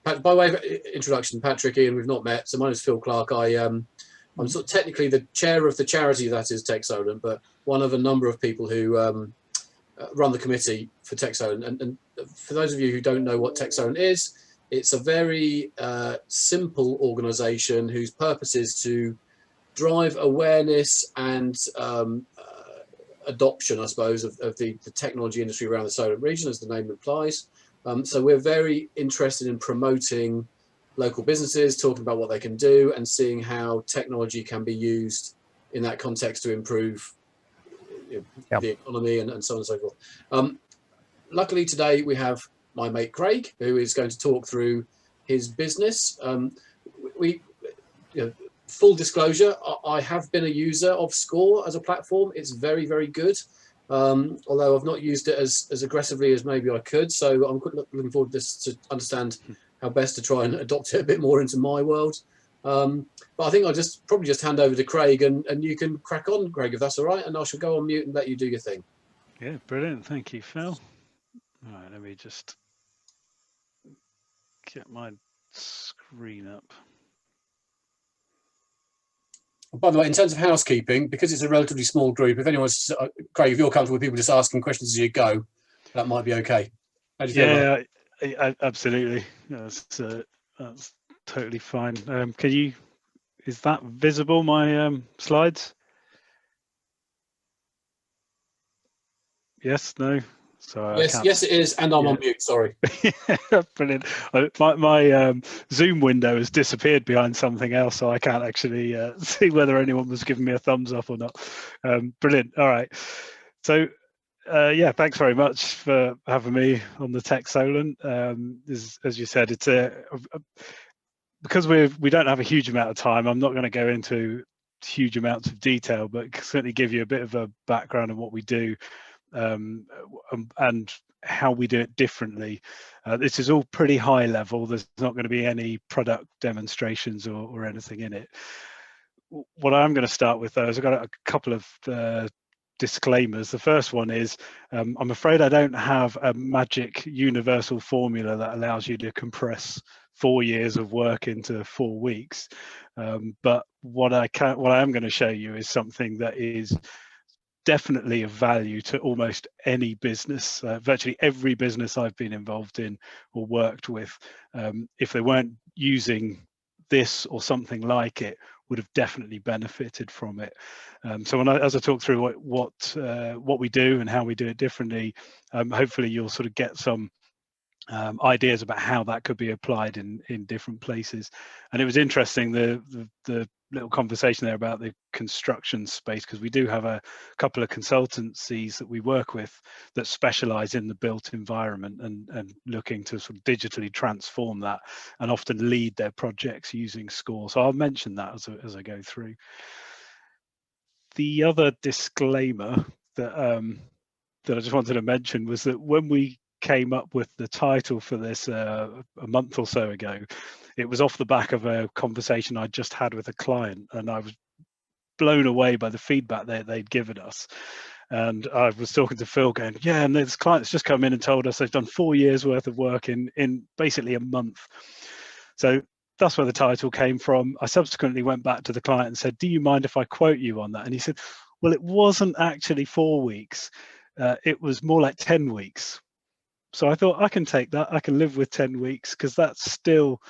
by way of introduction, Patrick, Ian, we've not met. So my name is Phil Clark. I'm sort of technically the chair of the charity that is Techsolent, but one of a number of people who run the committee for Techsolent. And for those of you who don't know what Techsolent is, it's a very simple organisation whose purpose is to drive awareness and adoption, I suppose, of the technology industry around the Solent region, as the name implies. So we're very interested in promoting local businesses, talking about what they can do and seeing how technology can be used in that context to improve the economy and so on and so forth. Luckily today we have my mate Craig, who is going to talk through his business. Full disclosure, I have been a user of Skore as a platform. It's very, very good, although I've not used it as aggressively as maybe I could. So I'm looking forward to this to understand how best to try and adopt it a bit more into my world. But I think I'll probably just hand over to Craig and you can crack on, Craig, if that's all right. And I shall go on mute and let you do your thing. Yeah, brilliant. Thank you, Phil. All right, let me just get my screen up. By the way, in terms of housekeeping, because it's a relatively small group, if anyone's, Craig, if you're comfortable with people just asking questions as you go, that might be okay. How do you feel? Yeah, absolutely. That's totally fine. Is that visible, my slides? Yes, no? Sorry, yes, it is, and I'm on mute, sorry. Brilliant. My Zoom window has disappeared behind something else, so I can't actually see whether anyone was giving me a thumbs up or not. Brilliant. All right. So, yeah, thanks very much for having me on the Techsolent. As you said, it's because we don't have a huge amount of time, I'm not going to go into huge amounts of detail, but certainly give you a bit of a background on what we do and how we do it differently. This is all pretty high level. There's not going to be any product demonstrations or anything in it. What I'm going to start with, though, is I've got a couple of disclaimers. The first one is I'm afraid I don't have a magic universal formula that allows you to compress 4 years of work into 4 weeks. But what I am going to show you is something that is definitely of value to almost any business. Virtually every business I've been involved in or worked with, if they weren't using this or something like it, would have definitely benefited from it. So as I talk through what we do and how we do it differently, hopefully you'll sort of get some ideas about how that could be applied in different places. And it was interesting, the little conversation there about the construction space, because we do have a couple of consultancies that we work with that specialize in the built environment and looking to sort of digitally transform that and often lead their projects using Skore. So I'll mention that as I go through. The other disclaimer that I just wanted to mention was that when we came up with the title for this a month or so ago, it was off the back of a conversation I just had with a client, and I was blown away by the feedback they'd given us. And I was talking to Phil going, yeah, and this client's just come in and told us they've done 4 years worth of work in basically a month. So that's where the title came from. I subsequently went back to the client and said, do you mind if I quote you on that? And he said, well, it wasn't actually 4 weeks. It was more like 10 weeks. So I thought, I can take that. I can live with 10 weeks because that's still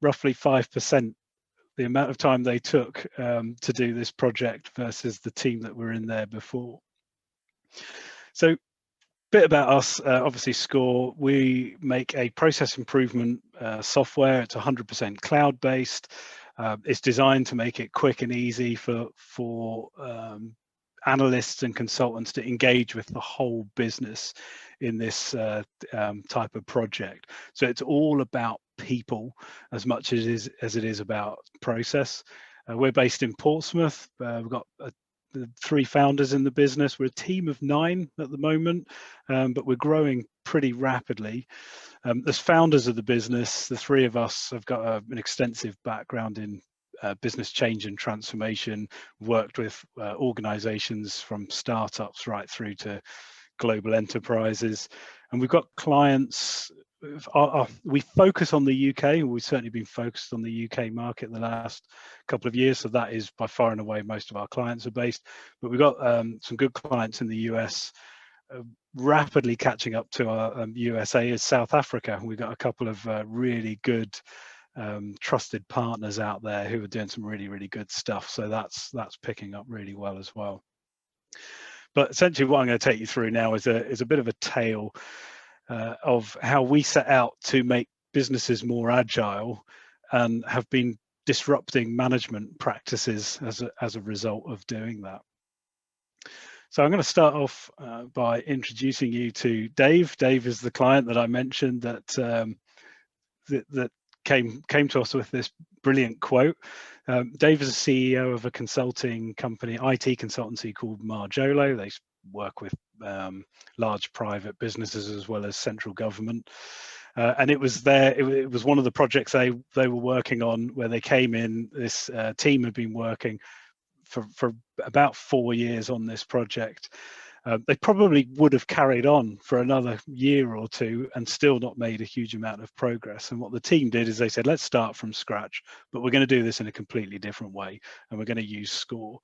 roughly 5% the amount of time they took to do this project versus the team that were in there before. So a bit about us, obviously Skore, we make a process improvement software. It's 100% cloud-based. It's designed to make it quick and easy for analysts and consultants to engage with the whole business in this type of project. So it's all about people as much as it is about process. We're based in Portsmouth. We've got 3 founders in the business. We're a team of 9 at the moment, but we're growing pretty rapidly. As founders of the business, the 3 of us have got an extensive background in business change and transformation, worked with organizations from startups right through to global enterprises. And we've got clients we focus on the UK. We've certainly been focused on the UK market the last couple of years, so that is by far and away most of our clients are based. But we've got some good clients in the US. Rapidly catching up to our USA is South Africa. We've got a couple of really good trusted partners out there who are doing some really good stuff. So that's picking up really well as well. But essentially, what I'm going to take you through now is a bit of a tale of how we set out to make businesses more agile and have been disrupting management practices as a result of doing that. So I'm going to start off by introducing you to Dave. Dave is the client that I mentioned that that came to us with this brilliant quote. Dave is a CEO of a consulting company, IT consultancy called Marjolo. They work with large private businesses as well as central government. And it was one of the projects they were working on where they came in. This team had been working for about 4 years on this project. They probably would have carried on for another year or two and still not made a huge amount of progress. And what the team did is they said, let's start from scratch, but we're going to do this in a completely different way, and we're going to use Skore.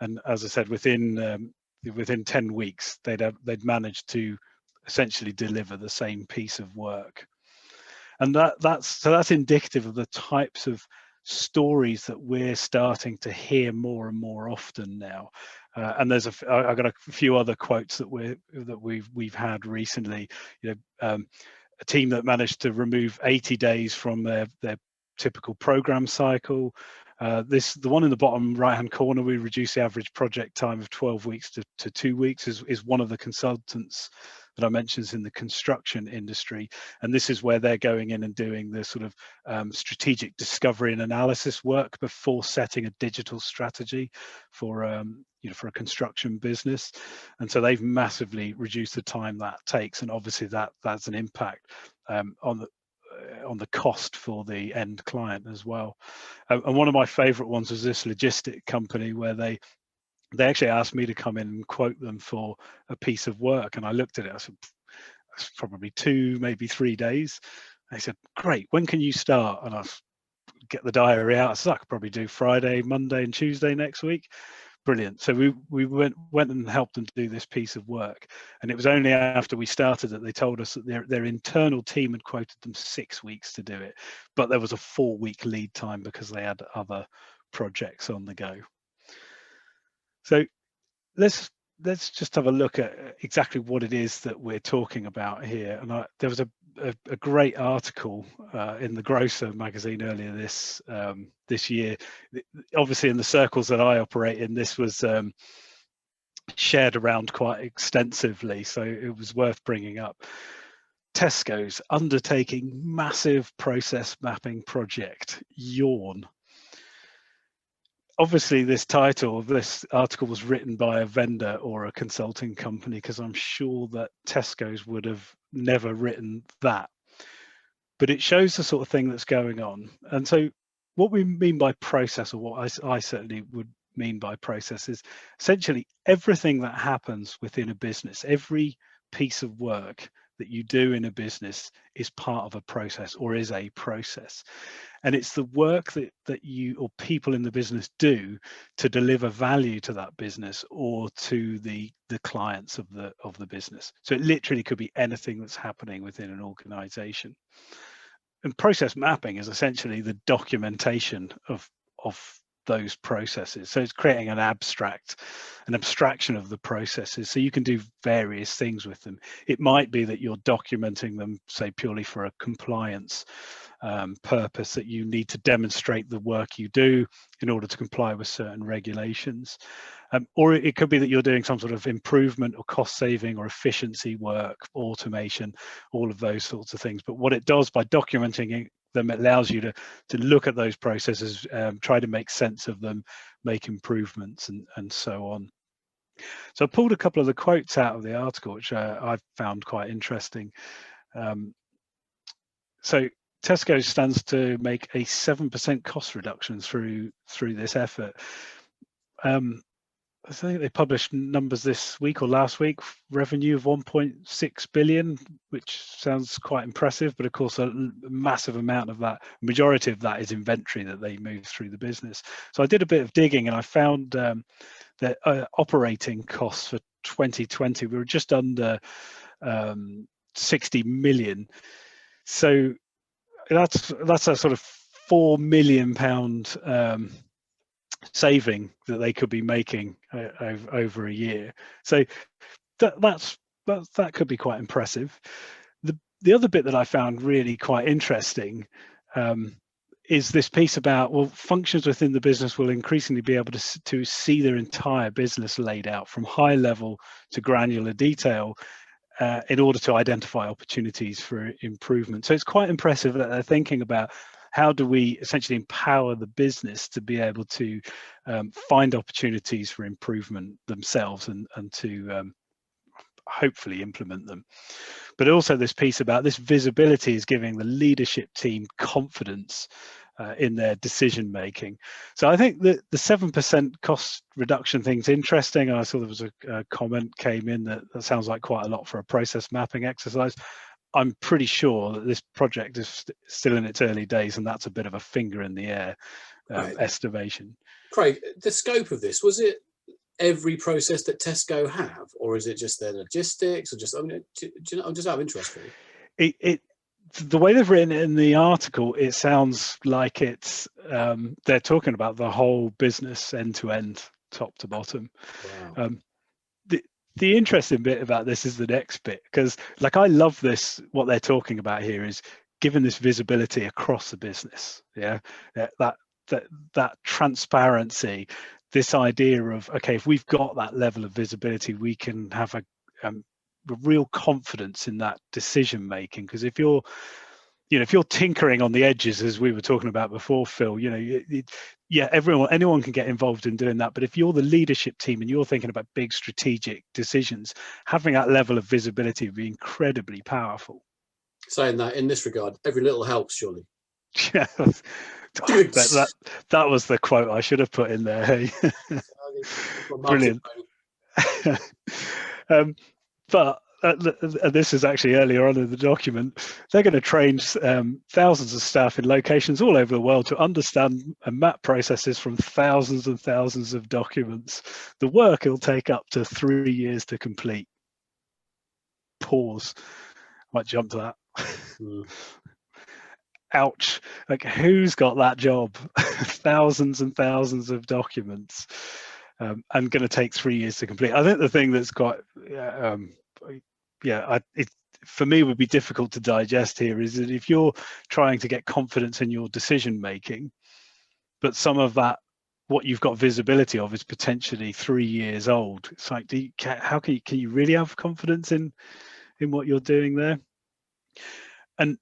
And as I said, within 10 weeks, they'd managed to essentially deliver the same piece of work. And that's indicative of the types of stories that we're starting to hear more and more often now. And I've got a few other quotes that we've had recently. A team that managed to remove 80 days from their typical program cycle. The one in the bottom right hand corner, we reduce the average project time of 12 weeks to 2 weeks, is one of the consultants that I mentioned is in the construction industry. And this is where they're going in and doing the sort of strategic discovery and analysis work before setting a digital strategy for a construction business. And so they've massively reduced the time that takes, and obviously that's an impact on the cost for the end client as well. And one of my favorite ones was this logistic company where they actually asked me to come in and quote them for a piece of work. And I looked at it, I said, that's probably 2, maybe 3 days. They said, great, when can you start? And I get the diary out. I said, I could probably do Friday, Monday and Tuesday next week. Brilliant. So we went and helped them do this piece of work. And it was only after we started that they told us that their internal team had quoted them 6 weeks to do it. But there was a 4-week lead time because they had other projects on the go. So let's just have a look at exactly what it is that we're talking about here. And there was a great article in the Grocer magazine earlier this year. Obviously, in the circles that I operate in, this was shared around quite extensively, so it was worth bringing up. Tesco's undertaking massive process mapping project. Yawn. Obviously, this title of this article was written by a vendor or a consulting company, because I'm sure that Tesco's would have never written that. But it shows the sort of thing that's going on. And so what we mean by process, or what I certainly would mean by process, is essentially everything that happens within a business, every piece of work that you do in a business is part of a process or is a process. And it's the work that you or people in the business do to deliver value to that business or to the clients of the business. So it literally could be anything that's happening within an organization. And process mapping is essentially the documentation of those processes. So it's creating an abstraction of the processes, so you can do various things with them. It might be that you're documenting them, say, purely for a compliance purpose, that you need to demonstrate the work you do in order to comply with certain regulations. Or it could be that you're doing some sort of improvement or cost saving or efficiency work, automation, all of those sorts of things. But what it does by documenting them, it allows you to look at those processes, try to make sense of them, make improvements, and so on. So I pulled a couple of the quotes out of the article, which I found quite interesting. So Tesco stands to make a 7% cost reduction through this effort. I think they published numbers this week or last week, revenue of 1.6 billion, which sounds quite impressive, but of course a massive amount of that, majority of that is inventory that they move through the business. So I did a bit of digging and I found that operating costs for 2020 we were just under 60 million. So that's a sort of £4 million saving that they could be making over a year. So that could be quite impressive. The other bit that I found really quite interesting is this piece about, well, functions within the business will increasingly be able to see their entire business laid out from high level to granular detail in order to identify opportunities for improvement. So it's quite impressive that they're thinking about how do we essentially empower the business to be able to find opportunities for improvement themselves and to hopefully implement them. But also this piece about this visibility is giving the leadership team confidence in their decision making. So I think that the 7% cost reduction thing's interesting. I saw there was a comment came in that sounds like quite a lot for a process mapping exercise. I'm pretty sure that this project is still in its early days, and that's a bit of a finger in the air estimation. Craig, the scope of this, was it every process that Tesco have, or is it just their logistics, or just, I mean, I'm just out of interest, really. The way they've written it in the article, it sounds like it's they're talking about the whole business end to end, top to bottom. Wow. The interesting bit about this is the next bit, because like I love this, what they're talking about here is giving this visibility across the business. Yeah, that transparency, this idea of, okay, if we've got that level of visibility, we can have a real confidence in that decision making. Because if you're tinkering on the edges, as we were talking about before, Phil, yeah, anyone can get involved in doing that. But if you're the leadership team and you're thinking about big strategic decisions, having that level of visibility would be incredibly powerful. Saying that in this regard, every little helps, surely. Yeah, that was the quote I should have put in there. Hey, brilliant. But this is actually earlier on in the document. They're going to train thousands of staff in locations all over the world to understand and map processes from thousands and thousands of documents. The work will take up to 3 years to complete. Pause. Might jump to that. Ouch. Like, who's got that job? Thousands and thousands of documents and going to take 3 years to complete. I think the thing that's quite it for me would be difficult to digest here is that if you're trying to get confidence in your decision making, but some of that, what you've got visibility of, is potentially 3 years old. It's like, how can you really have confidence in what you're doing there? And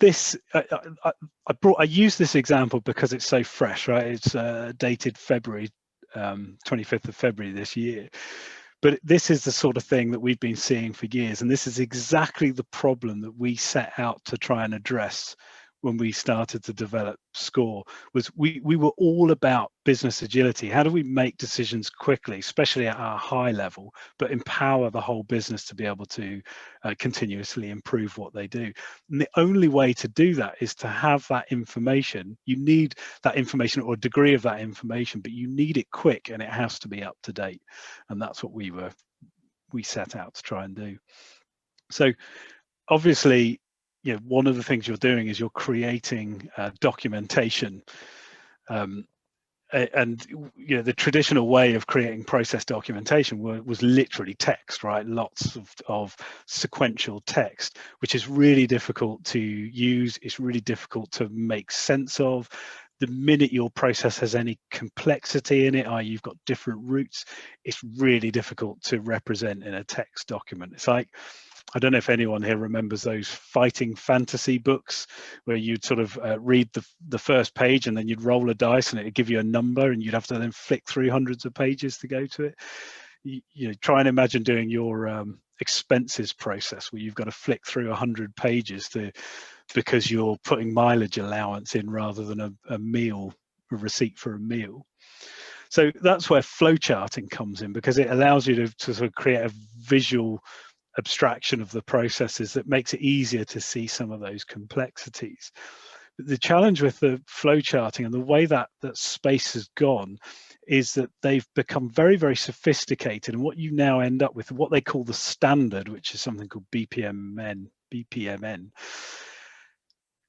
this, I use this example because it's so fresh, right? It's dated February 25th of February this year. But this is the sort of thing that we've been seeing for years. And this is exactly the problem that we set out to try and address when we started to develop Skore. Was we were all about business agility. How do we make decisions quickly, especially at our high level, but empower the whole business to be able to continuously improve what they do? And the only way to do that is to have that information. You need that information, or a degree of that information, but you need it quick, and it has to be up to date. And that's what we set out to try and do. So obviously, one of the things you're doing is you're creating documentation, and the traditional way of creating process documentation was literally text, right? Lots of sequential text, which is really difficult to use. It's really difficult to make sense of. The minute your process has any complexity in it, i.e. you've got different routes, it's really difficult to represent in a text document. It's like, I don't know if anyone here remembers those fighting fantasy books where you'd sort of read the first page and then you'd roll a dice and it'd give you a number and you'd have to then flick through hundreds of pages to go to it. Try and imagine doing your expenses process where you've got to flick through 100 pages because you're putting mileage allowance in rather than a receipt for a meal. So that's where flowcharting comes in, because it allows you to sort of create a visual abstraction of the processes that makes it easier to see some of those complexities. But the challenge with the flowcharting and the way that space has gone is that they've become very, very sophisticated, and what you now end up with, what they call the standard, which is something called BPMN,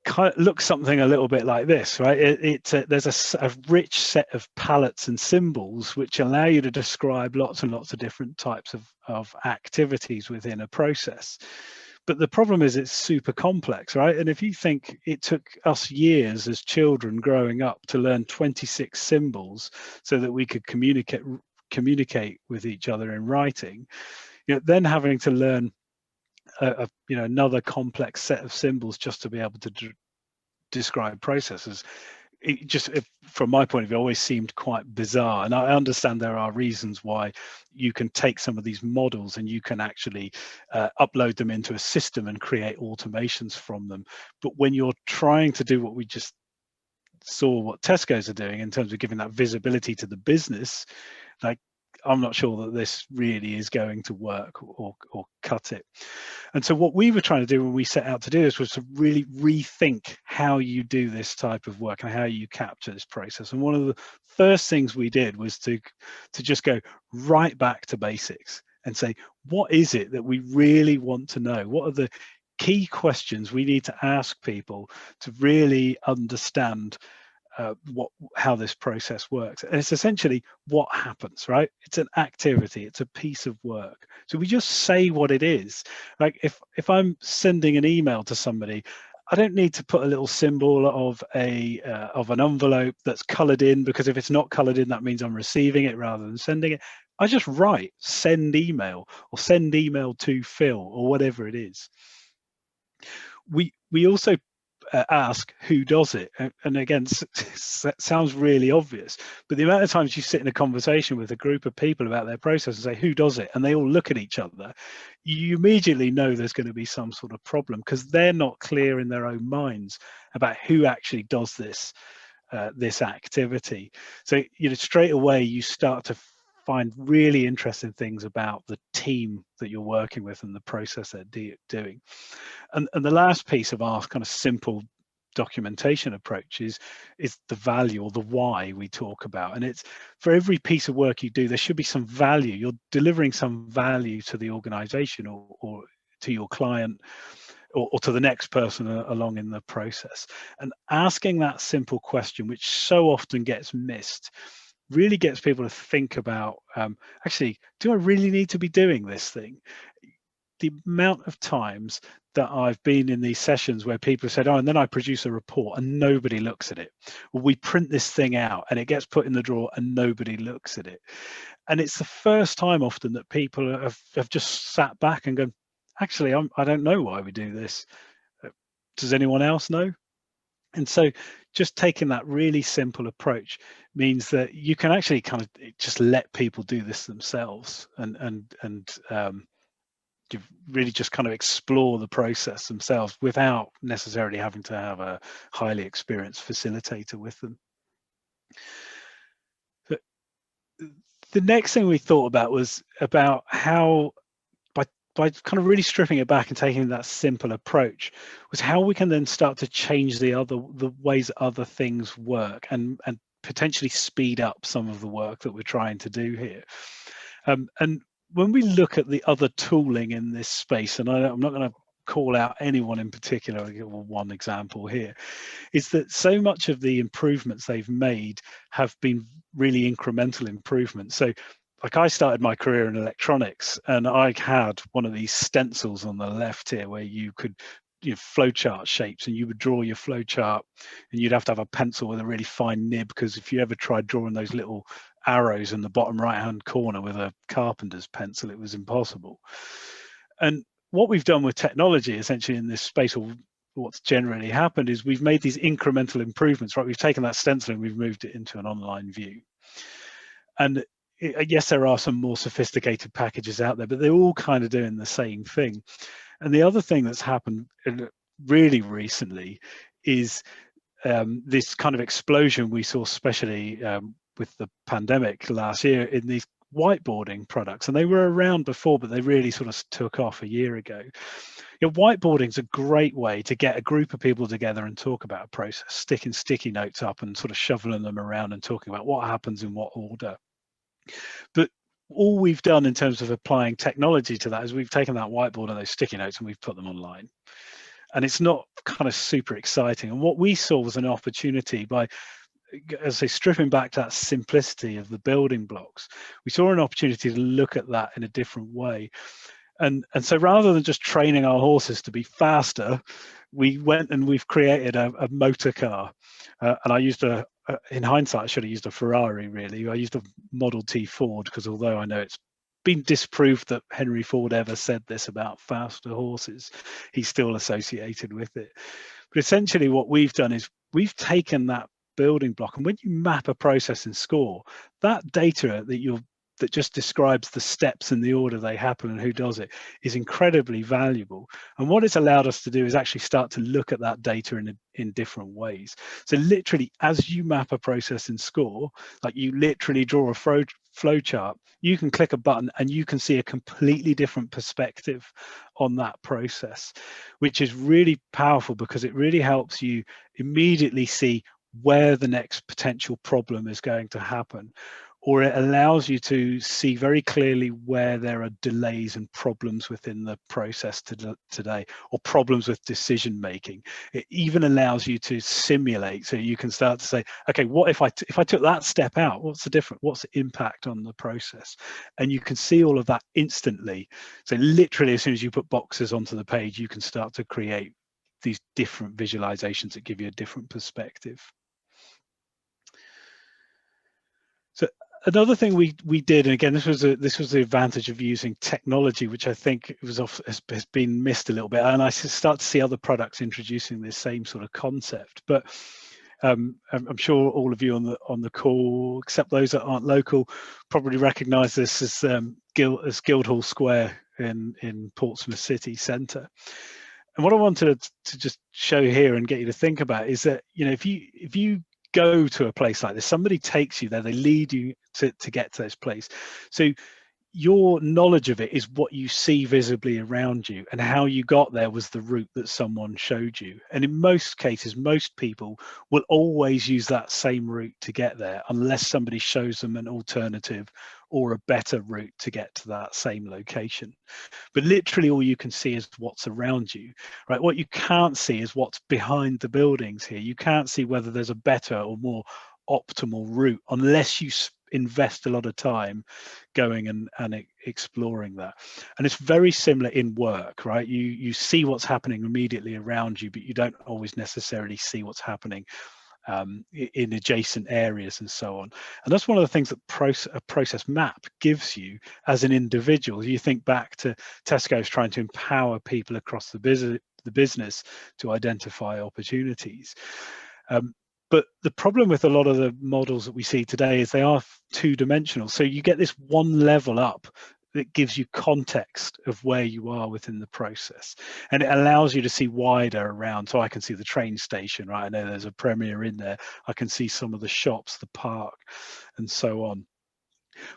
kind of looks something a little bit like this, right? There's a rich set of palettes and symbols which allow you to describe lots and lots of different types of activities within a process. But the problem is it's super complex, right? And if you think it took us years as children growing up to learn 26 symbols so that we could communicate with each other in writing, then having to learn another complex set of symbols just to be able to describe processes, it just, from my point of view, always seemed quite bizarre. And I understand there are reasons why you can take some of these models and you can actually upload them into a system and create automations from them. But when you're trying to do what we just saw what Tesco's are doing in terms of giving that visibility to the business, like, I'm not sure that this really is going to work or cut it. And so what we were trying to do when we set out to do this was to really rethink how you do this type of work and how you capture this process. And one of the first things we did was to just go right back to basics and say, what is it that we really want to know? What are the key questions we need to ask people to really understand how this process works? And it's essentially what happens, right? It's an activity, it's a piece of work. So we just say what it is. Like if I'm sending an email to somebody, I don't need to put a little symbol of an envelope that's colored in, because if it's not colored in, that means I'm receiving it rather than sending it. I just write send email or send email to Phil or whatever it is. We also ask who does it, and again, sounds really obvious, but the amount of times you sit in a conversation with a group of people about their process and say who does it, and they all look at each other, you immediately know there's going to be some sort of problem, because they're not clear in their own minds about who actually does this activity. So straight away you start to find really interesting things about the team that you're working with and the process they're doing. And the last piece of our kind of simple documentation approach is the value, or the why we talk about. And it's, for every piece of work you do, there should be some value. You're delivering some value to the organization or to your client or to the next person along in the process. And asking that simple question, which so often gets missed, really gets people to think about, actually, do I really need to be doing this thing? The amount of times that I've been in these sessions where people have said, oh, and then I produce a report and nobody looks at it. Well, we print this thing out and it gets put in the drawer and nobody looks at it. And it's the first time often that people have just sat back and gone, actually, I don't know why we do this. Does anyone else know? And so just taking that really simple approach means that you can actually kind of just let people do this themselves and you really just kind of explore the process themselves without necessarily having to have a highly experienced facilitator with them. But the next thing we thought about was about how, by kind of really stripping it back and taking that simple approach, was how we can then start to change the ways other things work and potentially speed up some of the work that we're trying to do here. And when we look at the other tooling in this space, and I'm not going to call out anyone in particular, I'll give one example here, is that so much of the improvements they've made have been really incremental improvements. So like, I started my career in electronics and I had one of these stencils on the left here where you could flowchart shapes, and you would draw your flowchart and you'd have to have a pencil with a really fine nib, because if you ever tried drawing those little arrows in the bottom right hand corner with a carpenter's pencil, it was impossible. And what we've done with technology essentially in this space, or what's generally happened, is we've made these incremental improvements, right? We've taken that stencil and we've moved it into an online view. And yes, there are some more sophisticated packages out there, but they're all kind of doing the same thing. And the other thing that's happened really recently is this kind of explosion we saw, especially the pandemic last year in these whiteboarding products, and they were around before, but they really sort of took off a year ago. Whiteboarding is a great way to get a group of people together and talk about a process, sticking sticky notes up and sort of shoveling them around and talking about what happens in what order. But all we've done in terms of applying technology to that is we've taken that whiteboard and those sticky notes and we've put them online. And it's not kind of super exciting. And what we saw was an opportunity by, as I say, stripping back to that simplicity of the building blocks. We saw an opportunity to look at that in a different way. And so rather than just training our horses to be faster, we went and we've created a motor car. And I used in hindsight, I should have used a Ferrari, really. I used a Model T Ford, because although I know it's been disproved that Henry Ford ever said this about faster horses, he's still associated with it. But essentially what we've done is we've taken that building block, and when you map a process in Skore, that data that just describes the steps and the order they happen and who does it is incredibly valuable. And what it's allowed us to do is actually start to look at that data in different ways. So literally, as you map a process in Skore, like you literally draw a flow chart, you can click a button and you can see a completely different perspective on that process, which is really powerful because it really helps you immediately see where the next potential problem is going to happen, or it allows you to see very clearly where there are delays and problems within the process today, or problems with decision making. It even allows you to simulate, so you can start to say, okay, what if I took that step out? What's the impact on the process? And you can see all of that instantly. So literally, as soon as you put boxes onto the page, you can start to create these different visualizations that give you a different perspective. So another thing we did, and again, this was the advantage of using technology, which I think has been missed a little bit, and I start to see other products introducing this same sort of concept. But I'm sure all of you on the call, except those that aren't local, probably recognise this as Guildhall Square in Portsmouth city centre. And what I wanted to just show here and get you to think about is that, if you go to a place like this, somebody takes you there, they lead you to get to this place. So your knowledge of it is what you see visibly around you, and how you got there was the route that someone showed you. And in most cases, most people will always use that same route to get there, unless somebody shows them an alternative or a better route to get to that same location. But literally all you can see is what's around you, right? What you can't see is what's behind the buildings here. You can't see whether there's a better or more optimal route unless you invest a lot of time going and exploring that. And it's very similar in work, right? You see what's happening immediately around you, but you don't always necessarily see what's happening in adjacent areas and so on. And that's one of the things that a process map gives you as an individual. You think back to Tesco's trying to empower people across the business to identify opportunities. But the problem with a lot of the models that we see today is they are two-dimensional. So you get this one level up that gives you context of where you are within the process, and it allows you to see wider around. So I can see the train station, right? I know there's a Premier in there. I can see some of the shops, the park, and so on.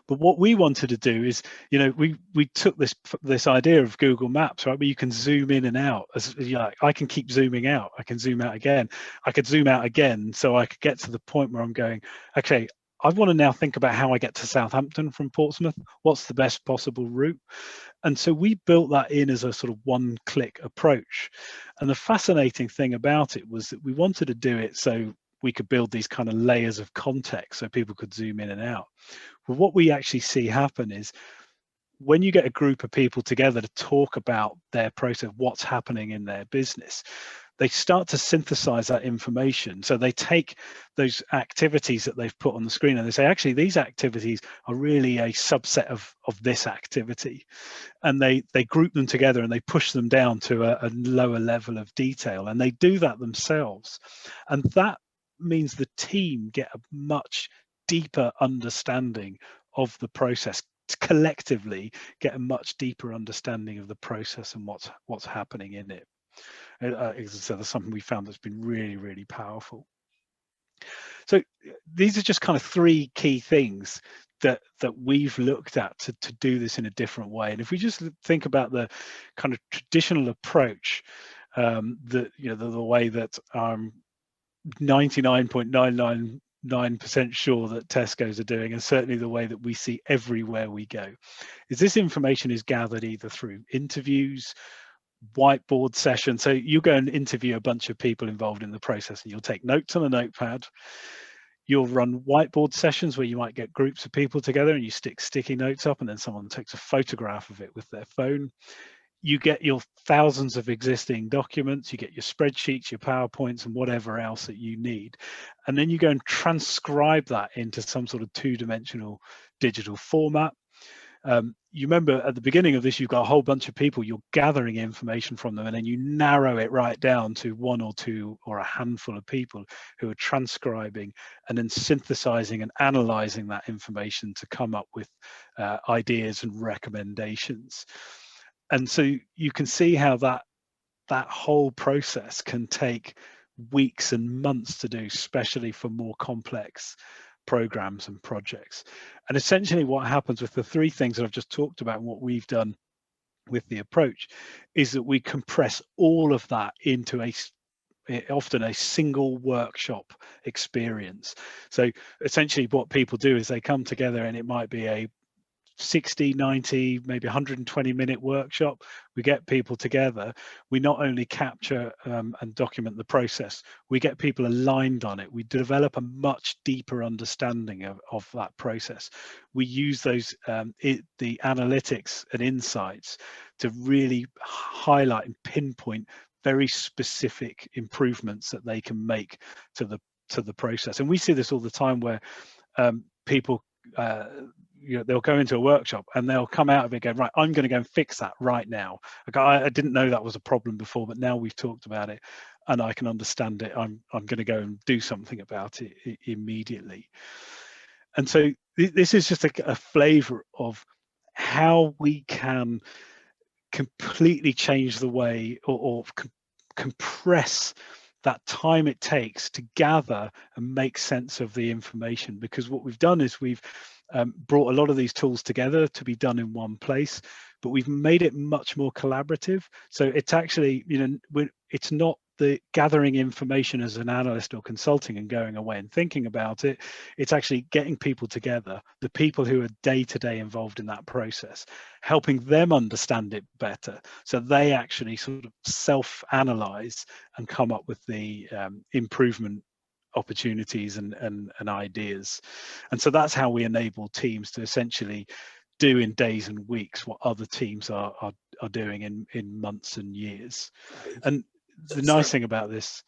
But what we wanted to do is, we took this idea of Google Maps, right, where you can zoom in and out. As I can keep zooming out, I can zoom out again, I could zoom out again, so I could get to the point where I'm going, okay, I want to now think about how I get to Southampton from Portsmouth. What's the best possible route? And so we built that in as a sort of one-click approach. And the fascinating thing about it was that we wanted to do it so we could build these kind of layers of context so people could zoom in and out. Well, what we actually see happen is when you get a group of people together to talk about their process, what's happening in their business, they start to synthesize that information. So they take those activities that they've put on the screen and they say, actually, these activities are really a subset of this activity. And they group them together and they push them down to a lower level of detail. And they do that themselves. And that means the team get a much deeper understanding of the process, collectively get a much deeper understanding of the process and what's happening in it. As I said, that's something we found that's been really, really powerful. So these are just kind of three key things that we've looked at to do this in a different way. And if we just think about the kind of traditional approach, that the way that 99.999% sure that Tesco's are doing, and certainly the way that we see everywhere we go, is this information is gathered either through interviews, whiteboard sessions. So you go and interview a bunch of people involved in the process, and you'll take notes on a notepad. You'll run whiteboard sessions where you might get groups of people together and you stick sticky notes up, and then someone takes a photograph of it with their phone. You get your thousands of existing documents, you get your spreadsheets, your PowerPoints, and whatever else that you need. And then you go and transcribe that into some sort of two-dimensional digital format. You remember at the beginning of this, you've got a whole bunch of people, you're gathering information from them, and then you narrow it right down to one or two or a handful of people who are transcribing and then synthesizing and analyzing that information to come up with ideas and recommendations. And so you can see how that whole process can take weeks and months to do, especially for more complex programs and projects. And essentially what happens with the three things that I've just talked about and what we've done with the approach is that we compress all of that into often a single workshop experience. So essentially what people do is they come together, and it might be a 60, 90, maybe 120-minute workshop. We get people together. We not only capture and document the process, we get people aligned on it. We develop a much deeper understanding of that process. We use those the analytics and insights to really highlight and pinpoint very specific improvements that they can make to the process. And we see this all the time where people they'll go into a workshop and they'll come out of it going, right, I'm going to go and fix that right now. I didn't know that was a problem before, but now we've talked about it and I can understand it. I'm going to go and do something about it immediately. And so this is just a flavor of how we can completely change the way or compress that time it takes to gather and make sense of the information. Because what we've done is we've brought a lot of these tools together to be done in one place, but we've made it much more collaborative. So it's actually, it's not the gathering information as an analyst or consulting and going away and thinking about it. It's actually getting people together, the people who are day-to-day involved in that process, helping them understand it better, so they actually sort of self-analyze and come up with the improvement opportunities and ideas. And so that's how we enable teams to essentially do in days and weeks what other teams are doing in months and years. And the nice thing about this,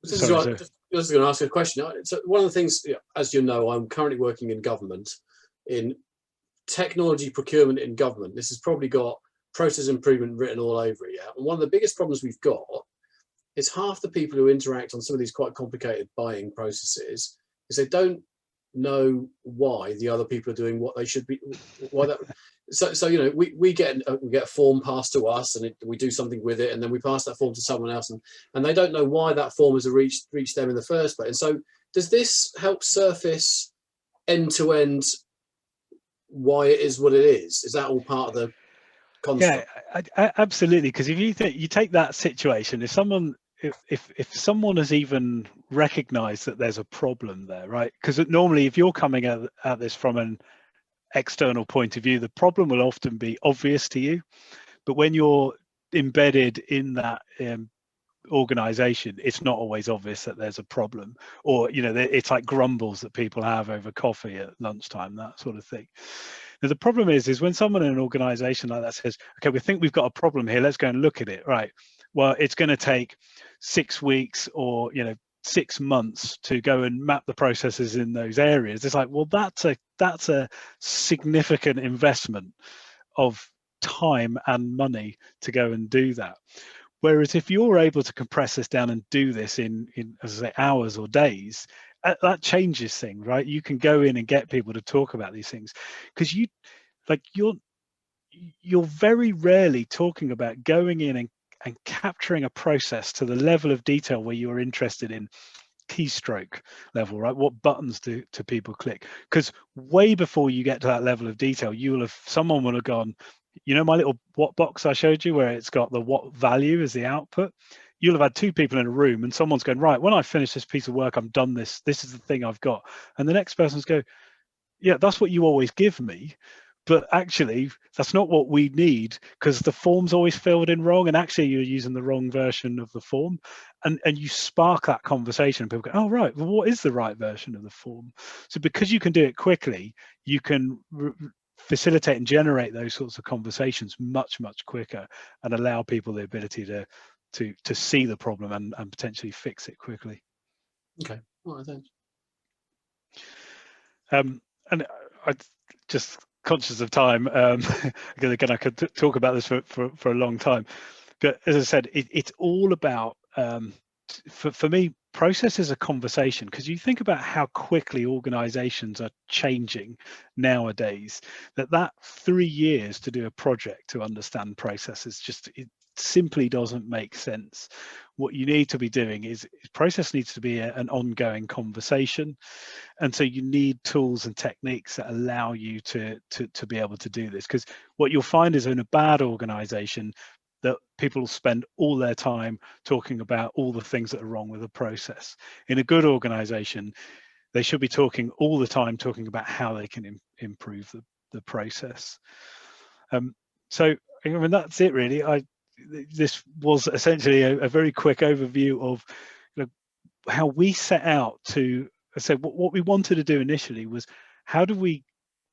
just going to ask you a question. So one of the things, as you know, I'm currently working in government, in technology procurement in government. This has probably got process improvement written all over it. Yeah? And one of the biggest problems we've got is half the people who interact on some of these quite complicated buying processes is they don't know why the other people are doing what they should be. So we get a form passed to us, and we do something with it, and then we pass that form to someone else, and they don't know why that form has reached them in the first place. And so does this help surface end to end why it is what it is? Is that all part of the construct? Yeah, absolutely. Because if you take that situation, if someone has even recognized that there's a problem there, right? Because normally if you're coming at this from an external point of view, the problem will often be obvious to you, but when you're embedded in that organization, it's not always obvious that there's a problem, or it's like grumbles that people have over coffee at lunchtime, that sort of thing. Now the problem is when someone in an organization like that says, okay, we think we've got a problem here, let's go and look at it, right? Well, it's going to take 6 weeks or 6 months to go and map the processes in those areas. It's like, well, that's a significant investment of time and money to go and do that. Whereas if you're able to compress this down and do this in as I say, hours or days, that changes things, right? You can go in and get people to talk about these things, because you're very rarely talking about going in and capturing a process to the level of detail where you're interested in keystroke level, right? What buttons do people click? Because way before you get to that level of detail, someone will have gone, you know, my little what box I showed you where it's got the what value as the output. You'll have had two people in a room and someone's going, right, when I finish this piece of work, I'm done this is the thing I've got. And the next person's go, yeah, that's what you always give me, but actually that's not what we need, because the form's always filled in wrong, and actually you're using the wrong version of the form. And you spark that conversation and people go, oh right, well, what is the right version of the form? So because you can do it quickly, you can facilitate and generate those sorts of conversations much quicker, and allow people the ability to see the problem and potentially fix it quickly. Okay, all right, thanks. And I just conscious of time, because again I could talk about this for a long time, but as I said, it's all about, for me, process is a conversation, because you think about how quickly organizations are changing nowadays, that 3 years to do a project to understand processes, it simply doesn't make sense. What you need to be doing is process needs to be an ongoing conversation. And so you need tools and techniques that allow you to be able to do this, because what you'll find is in a bad organization that people will spend all their time talking about all the things that are wrong with the process. In a good organization, they should be talking all the time, talking about how they can improve the process. So I mean, that's it really. This was essentially a very quick overview of, you know, how we set out to. So what we wanted to do initially was, how do we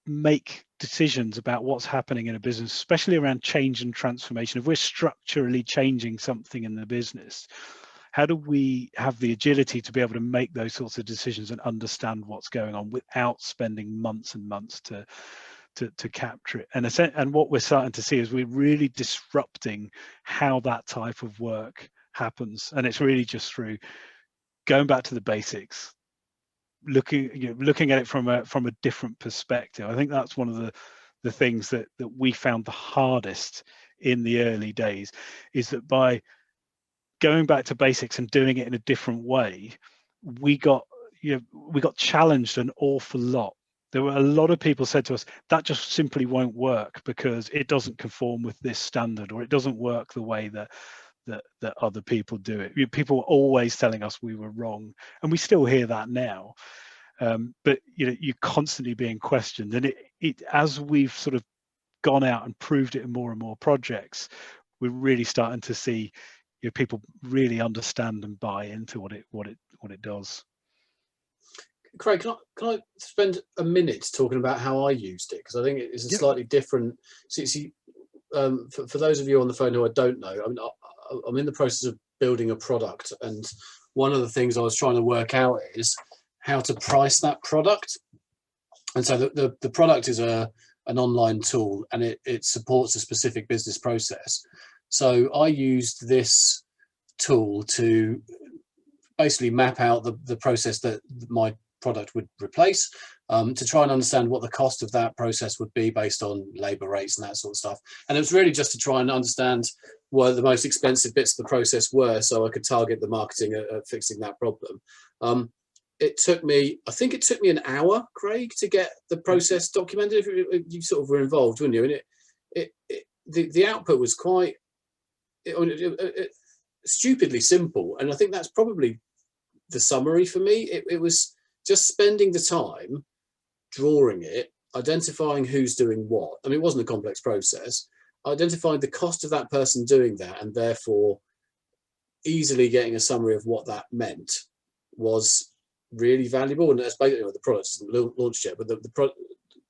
make decisions about what's happening in a business, especially around change and transformation? If we're structurally changing something in the business, how do we have the agility to be able to make those sorts of decisions and understand what's going on without spending months and months to capture it? And what we're starting to see is we're really disrupting how that type of work happens, and it's really just through going back to the basics, looking at it from a different perspective. I think that's one of the things that we found the hardest in the early days, is that by going back to basics and doing it in a different way, we got challenged an awful lot. There were a lot of people said to us, that just simply won't work because it doesn't conform with this standard, or it doesn't work the way that other people do it. People were always telling us we were wrong, and we still hear that now. But you're constantly being questioned, and it as we've sort of gone out and proved it in more and more projects, we're really starting to see people really understand and buy into what it does. Craig, can I spend a minute talking about how I used it, because I think it's a slightly different. See, for those of you on the phone who I don't know, I mean, I'm in the process of building a product, and one of the things I was trying to work out is how to price that product. And so the product is an online tool, and it supports a specific business process. So I used this tool to basically map out the process that my product would replace, to try and understand what the cost of that process would be based on labor rates and that sort of stuff. And it was really just to try and understand what the most expensive bits of the process were, so I could target the marketing at fixing that problem. It took me an hour, Craig, to get the process documented. You sort of were involved, weren't you? And the output was quite stupidly simple, and I think that's probably the summary for me. It was just spending the time drawing it, identifying who's doing what. I mean, it wasn't a complex process. Identifying the cost of that person doing that, and therefore easily getting a summary of what that meant, was really valuable. And that's basically, the product isn't launched yet, but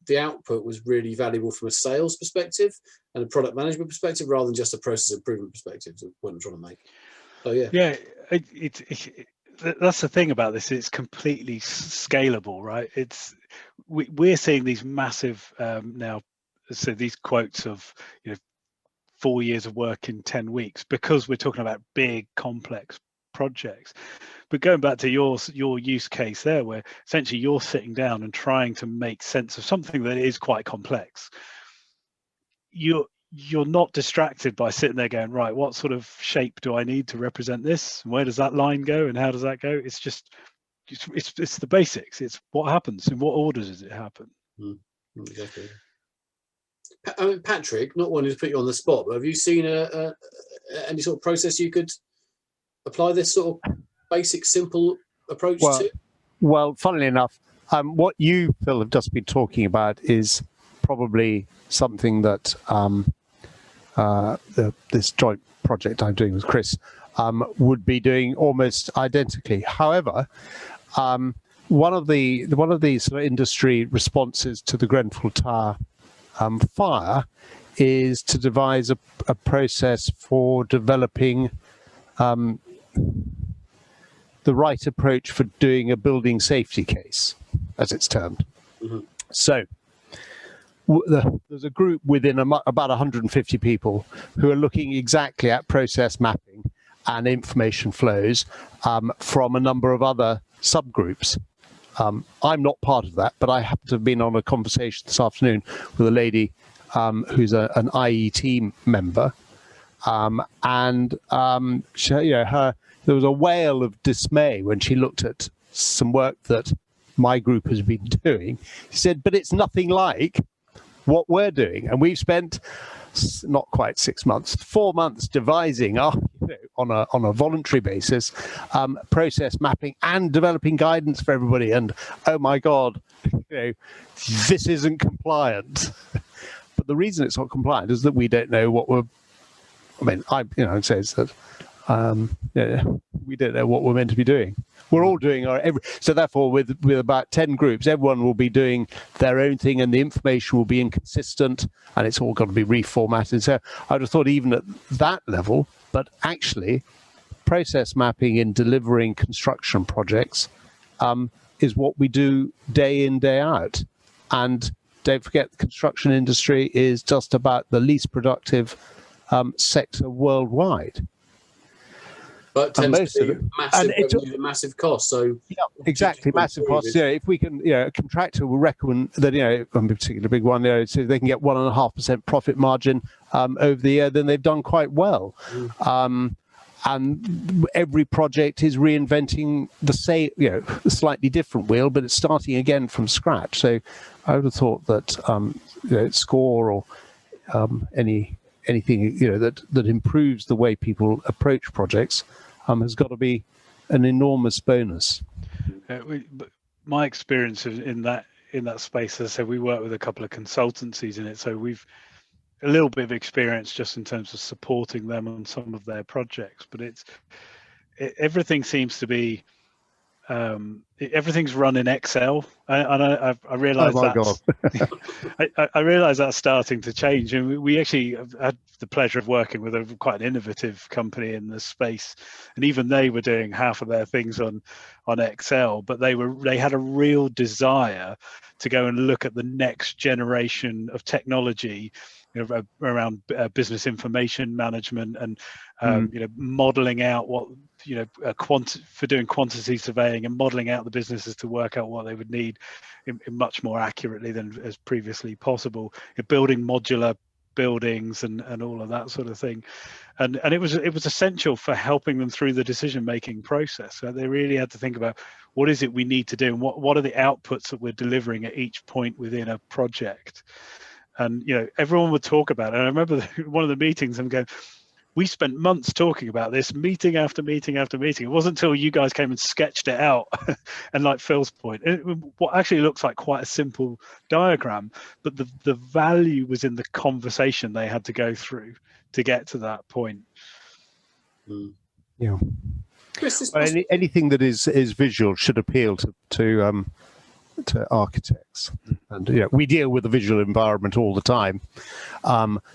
the output was really valuable from a sales perspective and a product management perspective, rather than just a process improvement perspective. Is what I'm trying to make. So yeah, that's the thing about this. It's completely scalable, right? We're seeing these massive now. So these quotes of 4 years of work in 10 weeks, because we're talking about big complex projects. But going back to your use case there, where essentially you're sitting down and trying to make sense of something that is quite complex, you're not distracted by sitting there going, right, what sort of shape do I need to represent this? And where does that line go? And how does that go? It's just it's the basics. It's what happens, in what order does it happen. Exactly. Patrick, not wanting to put you on the spot, but have you seen any sort of process you could apply this sort of basic, simple approach to? Well, funnily enough, what you, Phil, have just been talking about is probably something that this joint project I'm doing with Chris would be doing almost identically. However, one of the sort of industry responses to the Grenfell Tower fire is to devise a process for developing the right approach for doing a building safety case, as it's termed. So there's a group within about 150 people who are looking exactly at process mapping and information flows from a number of other subgroups. I'm not part of that, but I happen to have been on a conversation this afternoon with a lady who's an IET member, and she, there was a wail of dismay when she looked at some work that my group has been doing. She said, but it's nothing like what we're doing. And we've spent not quite 6 months, 4 months devising on a voluntary basis, process mapping and developing guidance for everybody. And oh my God, this isn't compliant. But the reason it's not compliant is that we don't know what we're, it says that we don't know what we're meant to be doing. We're all doing so therefore with about 10 groups, everyone will be doing their own thing and the information will be inconsistent and it's all got to be reformatted. So I would have thought even at that level, but actually process mapping in delivering construction projects is what we do day in, day out. And don't forget, the construction industry is just about the least productive sector worldwide. But tends to be massive revenue and massive cost. So yeah, exactly, massive costs. If we can, a contractor will reckon that, a particular big one, so they can get 1.5% profit margin over the year, then they've done quite well. And every project is reinventing the same, a slightly different wheel, but it's starting again from scratch. So I would have thought that Skore or anything that improves the way people approach projects has got to be an enormous bonus. My experience in that space, as I said, we work with a couple of consultancies in it, so we've a little bit of experience just in terms of supporting them on some of their projects. But everything seems to be everything's run in Excel, and I realise I realise that's starting to change. And we actually have had the pleasure of working with quite an innovative company in this space, and even they were doing half of their things on Excel, but they had a real desire to go and look at the next generation of technology around business information management and modeling out what for doing quantity surveying and modeling out the businesses to work out what they would need in much more accurately than as previously possible, building modular buildings and all of that sort of thing, and it was essential for helping them through the decision making process. So they really had to think about what is it we need to do and what are the outputs that we're delivering at each point within a project. And everyone would talk about it. And I remember one of the meetings, I'm going, we spent months talking about this, meeting after meeting after meeting. It wasn't until you guys came and sketched it out, and like Phil's point, what actually looks like quite a simple diagram, but the value was in the conversation they had to go through to get to that point. Yeah. Anything that is visual should appeal to architects, and we deal with the visual environment all the time.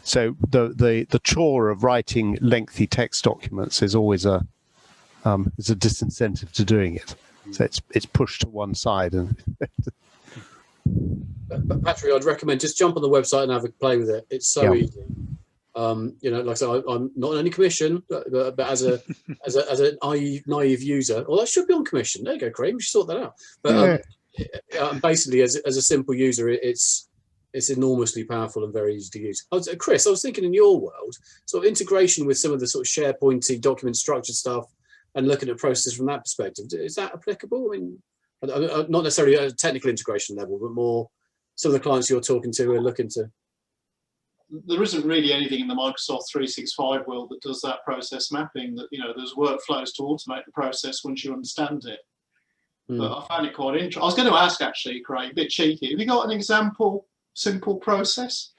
So the chore of writing lengthy text documents is always a disincentive to doing it. So it's pushed to one side. And but Patrick, I'd recommend just jump on the website and have a play with it. It's so easy. Like I said, I'm not on any commission, but as a naive user, that should be on commission. There you go, Craig. We should sort that out. But basically, as a simple user, it's enormously powerful and very easy to use. Chris, I was thinking in your world, sort of integration with some of the sort of SharePointy document structured stuff and looking at processes from that perspective. Is that applicable? I mean, not necessarily at a technical integration level, but more some of the clients you're talking to are looking to. There isn't really anything in the Microsoft 365 world that does that process mapping. That, you know, there's workflows to automate the process once you understand it. But I found it quite interesting. I was going to ask, actually, Craig, a bit cheeky. Have you got an example, simple process?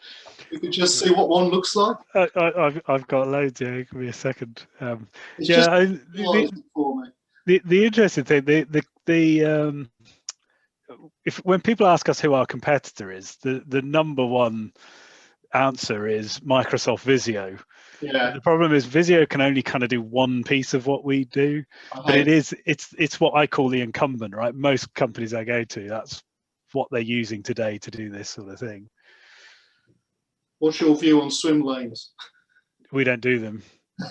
You could just see what one looks like. I've got loads here. Give me a second. It's Yeah, just for me. the interesting thing, when people ask us who our competitor is, the number one answer is Microsoft Visio. Yeah. The problem is Visio can only kind of do one piece of what we do, but it's what I call the incumbent, right? Most companies I go to, that's what they're using today to do this sort of thing. What's your view on swim lanes? We don't do them.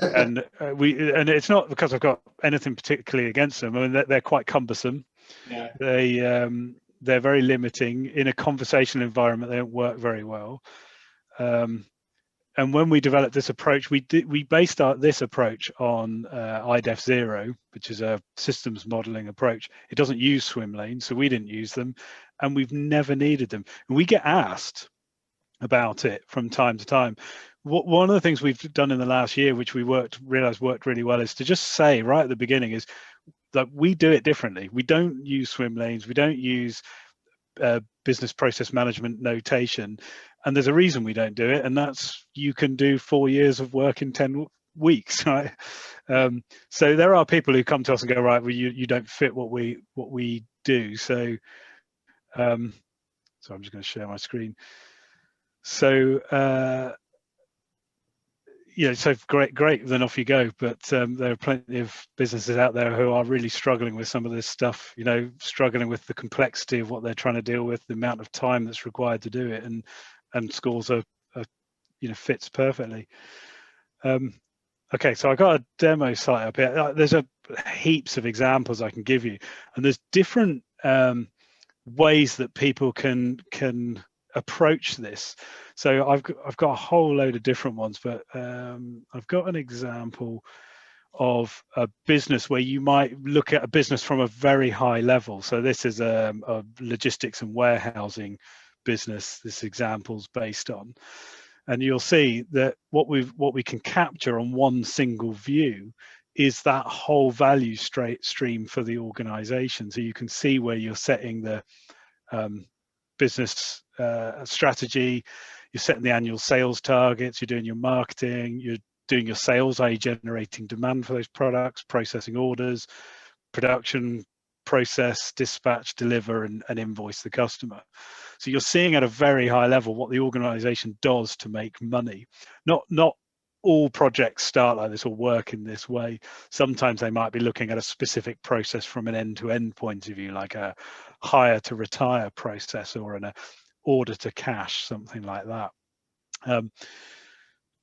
And it's not because I've got anything particularly against them. I mean, they're quite cumbersome. Yeah. They're very limiting in a conversational environment. They don't work very well. And when we developed this approach, we based this approach on IDEF 0, which is a systems modeling approach. It doesn't use swim lanes, so we didn't use them, and we've never needed them. And we get asked about it from time to time. One of the things we've done in the last year, which we realized worked really well, is to just say right at the beginning is that we do it differently. We don't use swim lanes. We don't use business process management notation, and there's a reason we don't do it, and that's you can do 4 years of work in 10 weeks, right? So there are people who come to us and go, right, well, you don't fit what we do. So I'm just going to share my screen. So so great, then off you go. But there are plenty of businesses out there who are really struggling with some of this stuff, struggling with the complexity of what they're trying to deal with, the amount of time that's required to do it, and Skores are fits perfectly. Okay, so I got a demo site up here. There's heaps of examples I can give you, and there's different ways that people can approach this. So I've got a whole load of different ones, but I've got an example of a business where you might look at a business from a very high level. So this is a logistics and warehousing business this example's based on, and you'll see that what we can capture on one single view is that whole value stream for the organization. So you can see where you're setting the business strategy, you're setting the annual sales targets, you're doing your marketing, you're doing your sales, i.e. generating demand for those products, processing orders, production, process, dispatch, deliver, and invoice the customer. So you're seeing at a very high level what the organization does to make money. Not all projects start like this or work in this way. Sometimes they might be looking at a specific process from an end-to-end point of view, like a hire to retire process or an order to cash, something like that.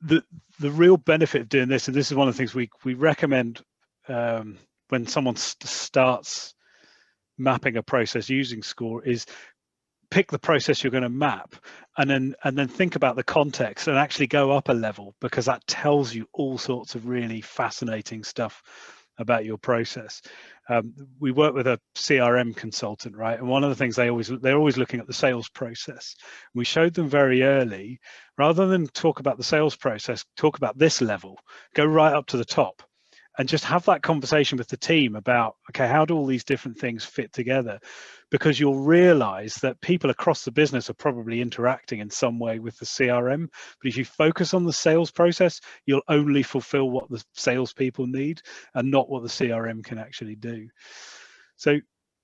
The real benefit of doing this, and this is one of the things we recommend when someone starts mapping a process using Skore, is pick the process you're going to map and then think about the context and actually go up a level, because that tells you all sorts of really fascinating stuff about your process. We work with a CRM consultant, right? And one of the things they're always looking at the sales process. We showed them very early, rather than talk about the sales process, talk about this level, go right up to the top and just have that conversation with the team about, okay, how do all these different things fit together? Because you'll realize that people across the business are probably interacting in some way with the CRM. But if you focus on the sales process, you'll only fulfill what the salespeople need and not what the CRM can actually do. So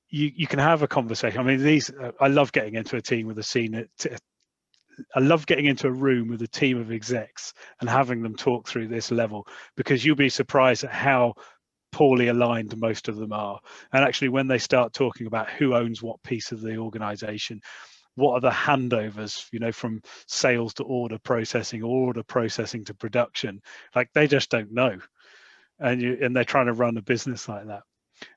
you can have a conversation. I mean, I love getting into a team with a senior. I love getting into a room with a team of execs and having them talk through this level, because you'll be surprised at how poorly aligned most of them are. And actually, when they start talking about who owns what piece of the organization, what are the handovers, from sales to order processing, or order processing to production, like they just don't know. And they're trying to run a business like that.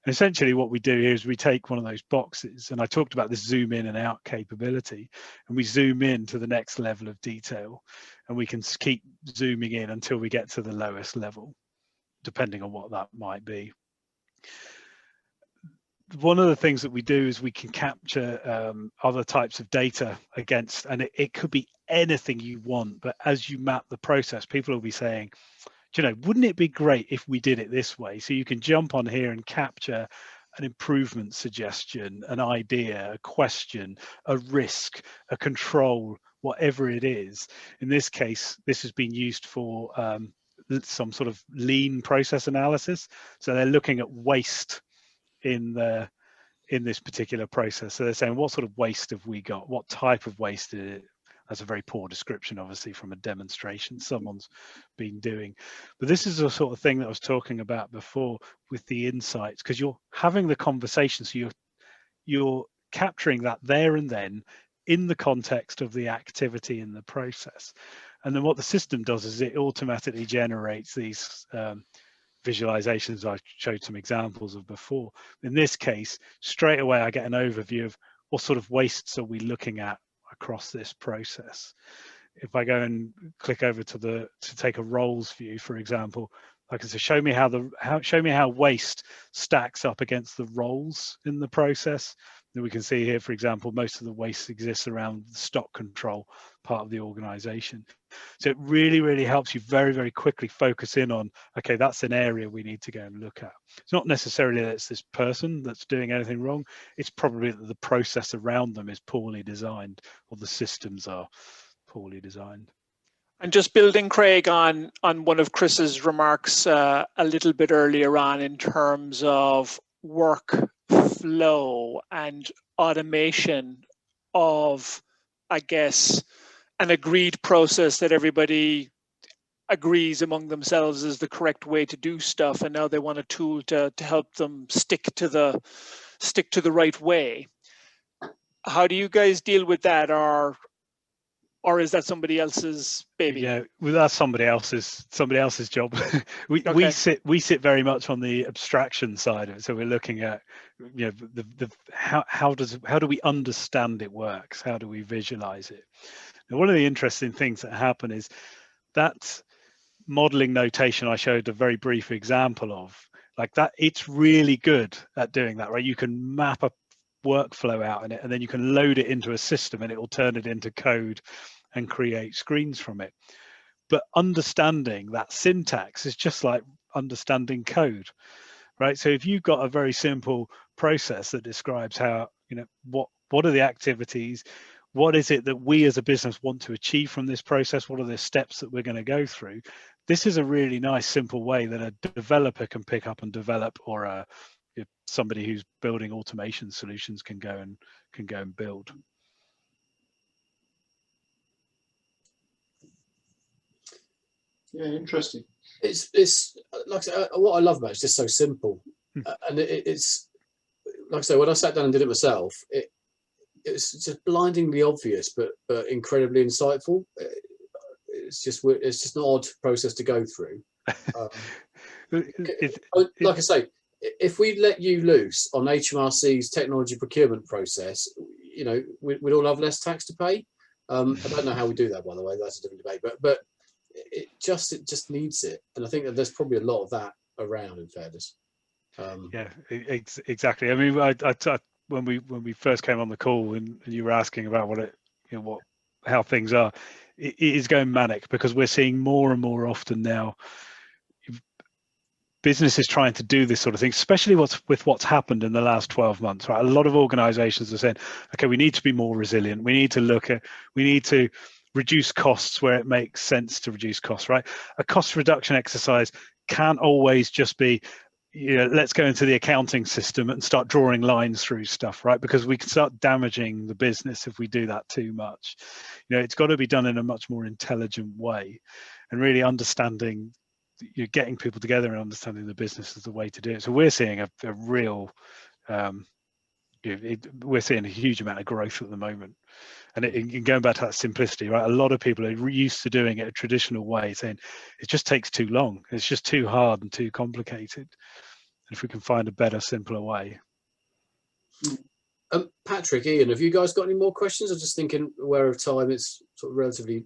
And essentially what we do here is we take one of those boxes, and I talked about this zoom in and out capability, and we zoom in to the next level of detail, and we can keep zooming in until we get to the lowest level, depending on what that might be. one of the things that we do is we can capture other types of data against, and it could be anything you want, but as you map the process, people will be saying, you know, wouldn't it be great if we did it this way? So you can jump on here and capture an improvement suggestion, an idea, a question, a risk, a control, whatever it is. In this case, this has been used for some sort of lean process analysis. So they're looking at waste in this particular process. So they're saying, what sort of waste have we got? What type of waste is it? That's a very poor description, obviously, from a demonstration someone's been doing. But this is the sort of thing that I was talking about before with the insights, because you're having the conversation, so you're capturing that there and then in the context of the activity in the process. And then what the system does is it automatically generates these visualizations I showed some examples of before. In this case, straight away I get an overview of what sort of wastes are we looking at across this process. If I go and click over to take a roles view, for example, I can say show me how waste stacks up against the roles in the process. Then we can see here, for example, most of the waste exists around the stock control part of the organization. So it really, really helps you very, very quickly focus in on, okay, that's an area we need to go and look at. It's not necessarily that it's this person that's doing anything wrong. It's probably that the process around them is poorly designed, or the systems are poorly designed. And just building, Craig, on one of Chris's remarks a little bit earlier on in terms of workflow and automation of, I guess, an agreed process that everybody agrees among themselves is the correct way to do stuff, and now they want a tool to help them stick to the right way. How do you guys deal with that, or is that somebody else's baby? Yeah, well, that's somebody else's job. we sit very much on the abstraction side of it. So we're looking at, you know, how do we understand it works? How do we visualize it? Now, one of the interesting things that happen is that modeling notation I showed a very brief example of, like that, it's really good at doing that, right? You can map a workflow out in it, and then you can load it into a system and it will turn it into code and create screens from it. But understanding that syntax is just like understanding code, right? So if you've got a very simple process that describes how, you know, what are the activities, what is it that we as a business want to achieve from this process, what are the steps that we're going to go through, this is a really nice simple way that a developer can pick up and develop, or somebody who's building automation solutions can go and build. Yeah, interesting. It's like I say, what I love about it is just so simple, and it's like I say, when I sat down and did it myself, it's just blindingly obvious, but incredibly insightful. It's just an odd process to go through. Like I say, if we let you loose on HMRC's technology procurement process, you know, we'd all have less tax to pay. I don't know how we do that, by the way. That's a different debate. But it just needs it, and I think that there's probably a lot of that around, in fairness. Yeah, exactly. I mean, when we first came on the call and you were asking about how things are, it is going manic, because we're seeing more and more often now businesses trying to do this sort of thing, especially with what's happened in the last 12 months, right? A lot of organizations are saying, okay, we need to be more resilient. We need to reduce costs where it makes sense to reduce costs, right? A cost reduction exercise can't always just be, you know, let's go into the accounting system and start drawing lines through stuff, right? Because we can start damaging the business if we do that too much. You know, it's got to be done in a much more intelligent way, and really understanding, you're getting people together and understanding the business is the way to do it. So we're seeing a real, we're seeing a huge amount of growth at the moment. And going back to that simplicity, right? A lot of people are used to doing it a traditional way, saying it just takes too long. It's just too hard and too complicated. And if we can find a better, simpler way. Patrick, Ian, have you guys got any more questions? I'm just thinking, aware of time, it's sort of relatively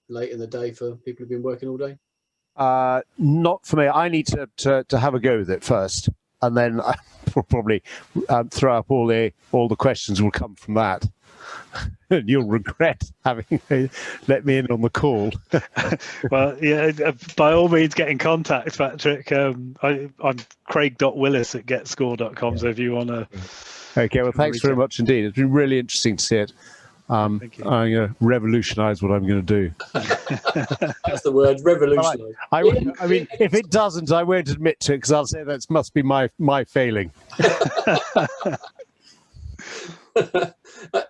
late in the day for people who've been working all day. Not for me. I need to have a go with it first. and then I will probably throw up all the questions will come from that. And you'll regret having let me in on the call. Well, yeah, by all means, get in contact, Patrick. I'm craig.willis@getscore.com. So if you want to. Okay, well, thanks very much indeed. It's been really interesting to see it. Thank you. I'm going to revolutionise what I'm going to do. That's the word, revolutionise. I mean, if it doesn't, I won't admit to it because I'll say that must be my failing.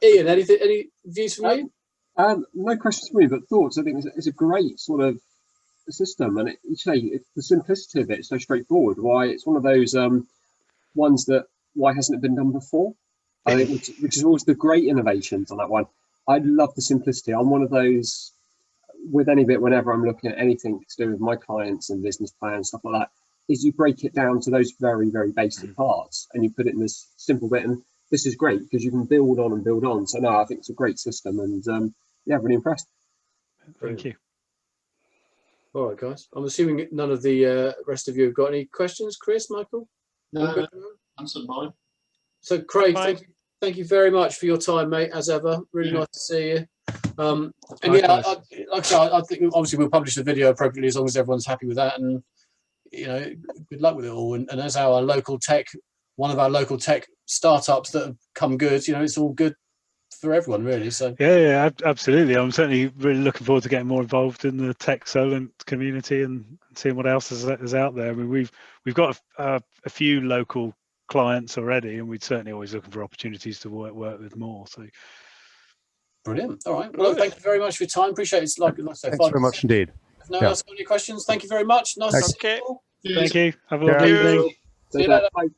Ian, any views from you? No questions for me, but thoughts. I think it's a great sort of system, and the simplicity of it is so straightforward. Why it's one of those ones that why hasn't it been done before? I think which is always the great innovations on that one. I love the simplicity. I'm one of those with any bit whenever I'm looking at anything to do with my clients and business plans, stuff like that, is you break it down to those very, very basic parts and you put it in this simple bit. And this is great because you can build on and build on. So no, I think it's a great system, and yeah, really impressed. Thank you. All right, guys. I'm assuming none of the rest of you have got any questions. Chris, Michael? No, answered mine. So, Craig, thank you very much for your time, mate, as ever. Really nice to see you. And yeah, like I said, I think obviously we'll publish the video appropriately as long as everyone's happy with that. And, you know, good luck with it all. And as one of our local tech startups that have come good, you know, it's all good for everyone, really. So yeah, absolutely. I'm certainly really looking forward to getting more involved in the Techsolent community and seeing what else is out there. I mean, we've got a few local clients already, and we're certainly always looking for opportunities to work with more. So brilliant. All right. Well, thank you very much for your time. Appreciate it. It's like I say, thanks very much indeed. If no one else got any questions, thank you very much. Nice to see you all. Thank you. Have a lovely evening. See you later. Bye.